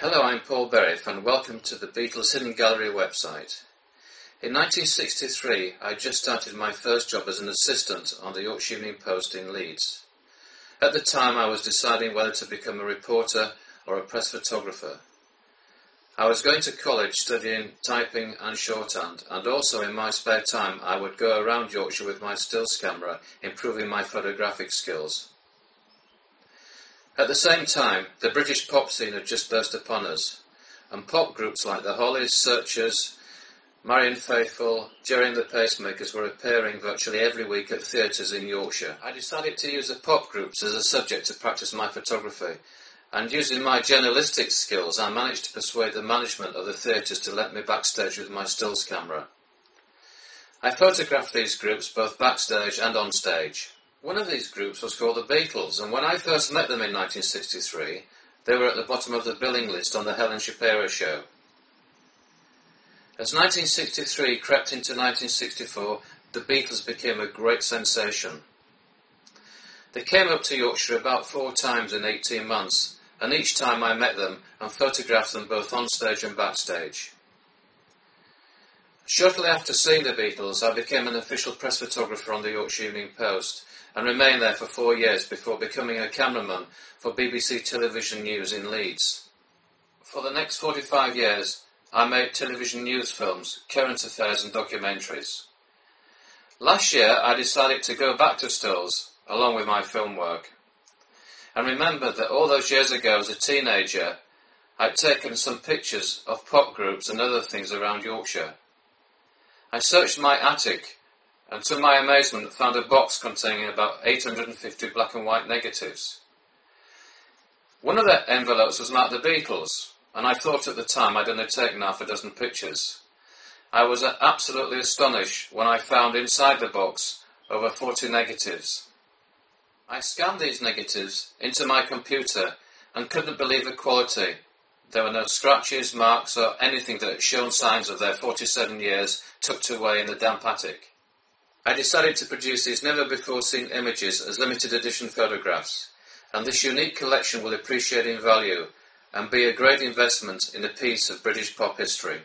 Hello, I'm Paul Berriff and welcome to the Beatles Hidden Gallery website. In 1963, I just started my first job as an assistant on the Yorkshire Evening Post in Leeds. At the time, I was deciding whether to become a reporter or a press photographer. I was going to college studying typing and shorthand, and also in my spare time I would go around Yorkshire with my stills camera, improving my photographic skills. At the same time, the British pop scene had just burst upon us, and pop groups like the Hollies, Searchers, Marianne Faithfull, Gerry and the Pacemakers were appearing virtually every week at theatres in Yorkshire. I decided to use the pop groups as a subject to practice my photography, and using my journalistic skills I managed to persuade the management of the theatres to let me backstage with my stills camera. I photographed these groups both backstage and on stage. One of these groups was called the Beatles, and when I first met them in 1963, they were at the bottom of the billing list on the Helen Shapiro show. As 1963 crept into 1964, the Beatles became a great sensation. They came up to Yorkshire about 4 times in 18 months, and each time I met them and photographed them both on stage and backstage. Shortly after seeing the Beatles, I became an official press photographer on the Yorkshire Evening Post, and remained there for 4 years before becoming a cameraman for BBC Television News in Leeds. For the next 45 years, I made television news films, current affairs and documentaries. Last year, I decided to go back to stills, along with my film work, and remembered that all those years ago as a teenager, I'd taken some pictures of pop groups and other things around Yorkshire. I searched my attic, and to my amazement found a box containing about 850 black and white negatives. One of the envelopes was marked the Beatles, and I thought at the time I'd only taken half a dozen pictures. I was absolutely astonished when I found inside the box over 40 negatives. I scanned these negatives into my computer and couldn't believe the quality. There were no scratches, marks or anything that had shown signs of their 47 years tucked away in the damp attic. I decided to produce these never-before-seen images as limited edition photographs, and this unique collection will appreciate in value and be a great investment in a piece of British pop history.